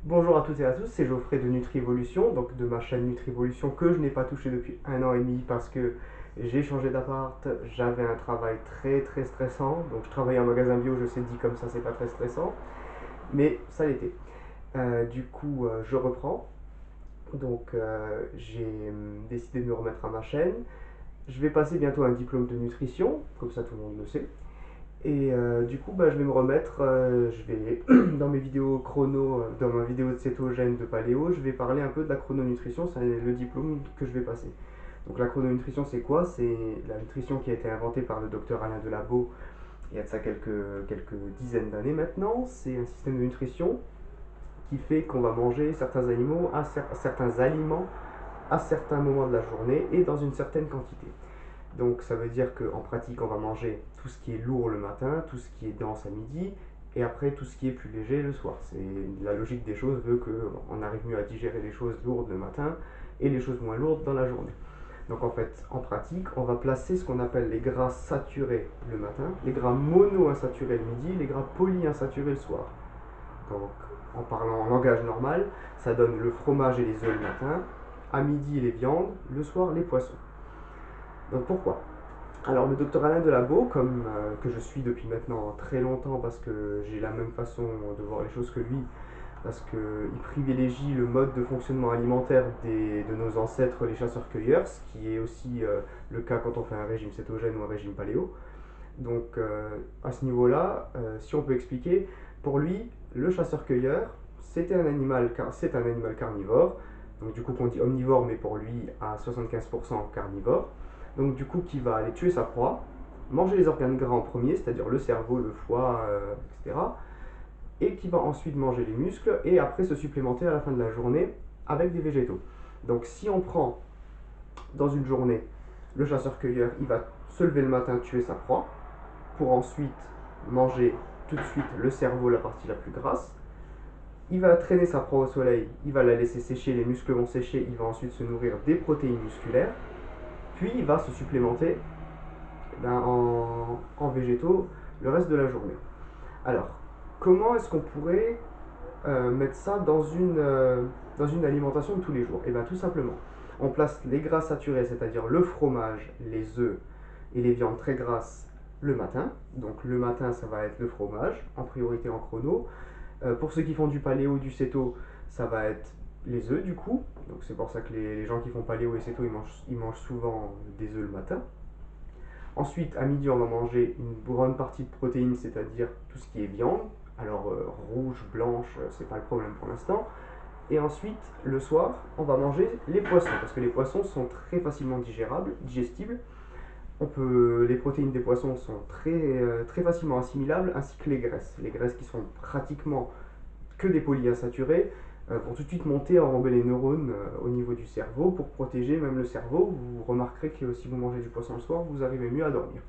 Bonjour à toutes et à tous, c'est Geoffrey de Nutrivolution, donc de ma chaîne Nutrivolution que je n'ai pas touché depuis 1 an et demi parce que j'ai changé d'appart, j'avais un travail très très stressant, donc je travaillais en magasin bio, je sais dit comme ça c'est pas très stressant, mais ça l'était. Du coup, je reprends, donc j'ai décidé de me remettre à ma chaîne. Je vais passer bientôt un diplôme de nutrition, comme ça tout le monde le sait. Et du coup, je vais me remettre, je vais dans mes vidéos chrono, dans ma vidéo de cétogène de paléo, je vais parler un peu de la chrononutrition, c'est le diplôme que je vais passer. Donc la chrononutrition, c'est quoi? C'est la nutrition qui a été inventée par le docteur Alain Delabo il y a de ça quelques dizaines d'années maintenant. C'est un système de nutrition qui fait qu'on va manger certains aliments à certains moments de la journée et dans une certaine quantité. Donc ça veut dire qu'en pratique, on va manger tout ce qui est lourd le matin, tout ce qui est dense à midi, et après tout ce qui est plus léger le soir. C'est la logique des choses veut qu'on arrive mieux à digérer les choses lourdes le matin et les choses moins lourdes dans la journée. Donc en fait, en pratique, on va placer ce qu'on appelle les gras saturés le matin, les gras monoinsaturés le midi, les gras polyinsaturés le soir. Donc en parlant en langage normal, ça donne le fromage et les œufs le matin, à midi les viandes, le soir les poissons. Donc pourquoi? Alors le docteur Alain Delabo, que je suis depuis maintenant très longtemps parce que j'ai la même façon de voir les choses que lui, parce qu'il privilégie le mode de fonctionnement alimentaire de nos ancêtres, les chasseurs-cueilleurs, ce qui est aussi le cas quand on fait un régime cétogène ou un régime paléo. Donc à ce niveau-là, si on peut expliquer, pour lui, le chasseur-cueilleur, c'est un animal carnivore, donc du coup qu'on dit omnivore, mais pour lui à 75% carnivore, donc du coup qui va aller tuer sa proie, manger les organes gras en premier, c'est-à-dire le cerveau, le foie, etc., et qui va ensuite manger les muscles, et après se supplémenter à la fin de la journée avec des végétaux. Donc si on prend dans une journée, le chasseur-cueilleur, il va se lever le matin, tuer sa proie, pour ensuite manger tout de suite le cerveau, la partie la plus grasse. Il va traîner sa proie au soleil, il va la laisser sécher, les muscles vont sécher, il va ensuite se nourrir des protéines musculaires, puis il va se supplémenter en végétaux le reste de la journée. Alors, comment est-ce qu'on pourrait mettre ça dans une alimentation de tous les jours? Et bien tout simplement, on place les gras saturés, c'est-à-dire le fromage, les œufs et les viandes très grasses le matin. Donc le matin, ça va être le fromage, en priorité en chrono. Pour ceux qui font du paléo, du céto, ça va être les œufs du coup. Donc c'est pour ça que les gens qui font paléo et céto, ils mangent souvent des œufs le matin. Ensuite, à midi, on va manger une bonne partie de protéines, c'est-à-dire tout ce qui est viande. Alors rouge, blanche, c'est pas le problème pour l'instant. Et ensuite, le soir, on va manger les poissons, parce que les poissons sont très facilement digestibles. Les protéines des poissons sont très facilement assimilables, ainsi que les graisses. Les graisses qui sont pratiquement que des polyinsaturés vont tout de suite monter, enrober les neurones au niveau du cerveau pour protéger même le cerveau. Vous remarquerez que si vous mangez du poisson le soir, vous arrivez mieux à dormir.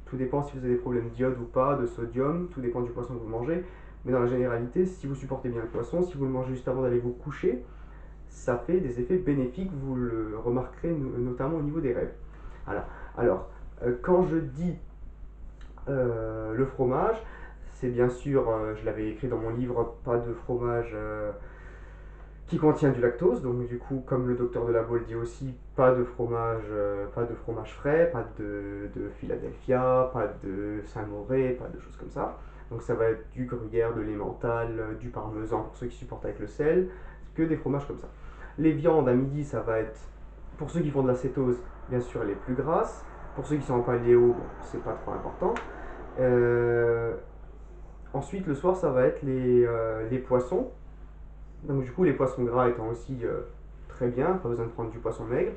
Tout dépend si vous avez des problèmes d'iode ou pas, de sodium, tout dépend du poisson que vous mangez. Mais dans la généralité, si vous supportez bien le poisson, si vous le mangez juste avant d'aller vous coucher, ça fait des effets bénéfiques, vous le remarquerez notamment au niveau des rêves. Voilà. Alors, quand je dis le fromage, c'est bien sûr, je l'avais écrit dans mon livre, pas de fromage qui contient du lactose. Donc du coup, comme le docteur Delabo le dit aussi, pas de fromage frais, pas de Philadelphia, pas de Saint-Mauré, pas de choses comme ça. Donc ça va être du gruyère, de l'emmental, du parmesan pour ceux qui supportent avec le sel, que des fromages comme ça. Les viandes à midi, ça va être, pour ceux qui font de la cétose, bien sûr les plus grasses. Pour ceux qui sont en paléo, bon, c'est pas trop important. Euh, Ensuite, le soir, ça va être les poissons. Donc du coup, les poissons gras étant aussi très bien, pas besoin de prendre du poisson maigre.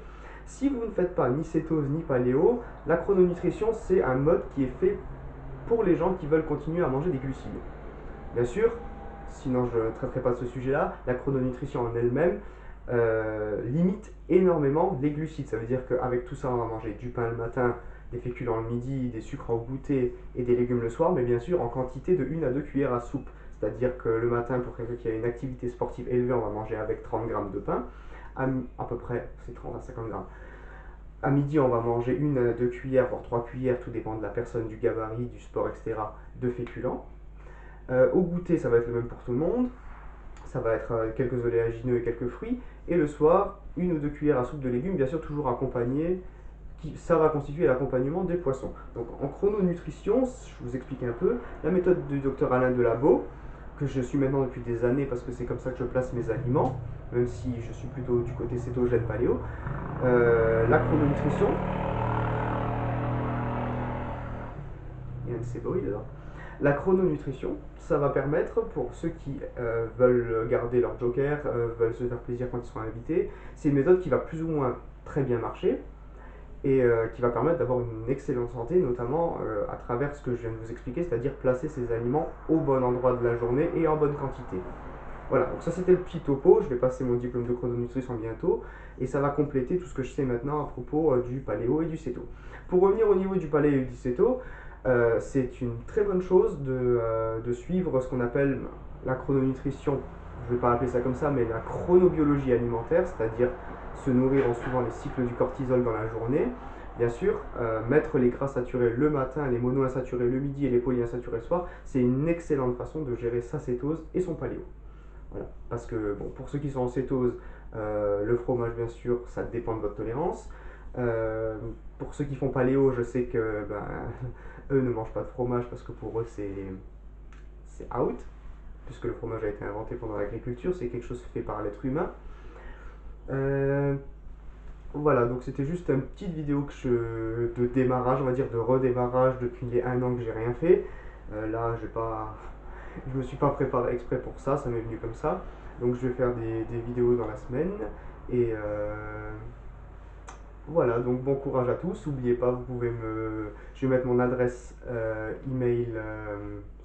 Si vous ne faites pas ni cétose ni paléo, la chrononutrition, c'est un mode qui est fait pour les gens qui veulent continuer à manger des glucides. Bien sûr, sinon je ne traiterai pas de ce sujet-là, la chrononutrition en elle-même limite énormément les glucides. Ça veut dire qu'avec tout ça, on va manger du pain le matin, des féculents le midi, des sucres au goûter et des légumes le soir, mais bien sûr en quantité de 1 à 2 cuillères à soupe. C'est-à-dire que le matin, pour quelqu'un qui a une activité sportive élevée, on va manger avec 30 grammes de pain, à peu près, c'est 30 à 50 grammes. À midi, on va manger 1 à 2 cuillères, voire 3 cuillères, tout dépend de la personne, du gabarit, du sport, etc., de féculents. Au goûter, ça va être le même pour tout le monde. ça va être quelques oléagineux et quelques fruits. Et le soir, 1 ou 2 cuillères à soupe de légumes, bien sûr toujours accompagné, ça va constituer l'accompagnement des poissons. Donc en chrononutrition, je vous explique un peu, la méthode du docteur Alain Delabo, que je suis maintenant depuis des années parce que c'est comme ça que je place mes aliments, même si je suis plutôt du côté cétogène paléo. La chrononutrition, il y a un de ces bruits dedans. La chrononutrition, ça va permettre pour ceux qui veulent garder leur joker, veulent se faire plaisir quand ils sont invités, c'est une méthode qui va plus ou moins très bien marcher et qui va permettre d'avoir une excellente santé, notamment à travers ce que je viens de vous expliquer, c'est-à-dire placer ces aliments au bon endroit de la journée et en bonne quantité. Voilà, donc ça c'était le petit topo, je vais passer mon diplôme de chrononutrition bientôt, et ça va compléter tout ce que je sais maintenant à propos du paléo et du céto. Pour revenir au niveau du paléo et du céto, c'est une très bonne chose de suivre ce qu'on appelle la chrononutrition, je ne vais pas appeler ça comme ça, mais la chronobiologie alimentaire, c'est-à-dire se nourrir en suivant les cycles du cortisol dans la journée. Bien sûr, mettre les gras saturés le matin, les monoinsaturés le midi et les polyinsaturés le soir, c'est une excellente façon de gérer sa cétose et son paléo. Voilà. Parce que bon, pour ceux qui sont en cétose, le fromage, bien sûr, ça dépend de votre tolérance. Pour ceux qui font paléo, je sais que eux ne mangent pas de fromage parce que pour eux c'est out, puisque le fromage a été inventé pendant l'agriculture, c'est quelque chose fait par l'être humain. Voilà, donc c'était juste une petite vidéo de démarrage, on va dire de redémarrage depuis les 1 an que j'ai rien fait. Là, je me suis pas préparé exprès pour ça, ça m'est venu comme ça. Donc je vais faire des vidéos dans la semaine. Et voilà, donc bon courage à tous. N'oubliez pas, je vais mettre mon adresse email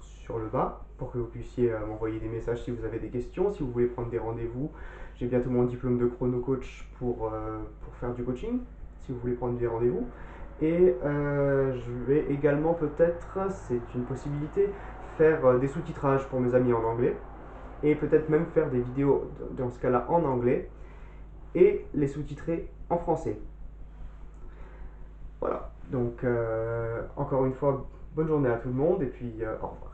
sur le bas pour que vous puissiez m'envoyer des messages si vous avez des questions, si vous voulez prendre des rendez-vous. J'ai bientôt mon diplôme de chrono coach pour faire du coaching, si vous voulez prendre des rendez-vous. Et je vais également peut-être, c'est une possibilité, faire des sous-titrages pour mes amis en anglais. Et peut-être même faire des vidéos dans ce cas-là en anglais et les sous-titrer en français. Voilà, donc encore une fois, bonne journée à tout le monde et puis au revoir.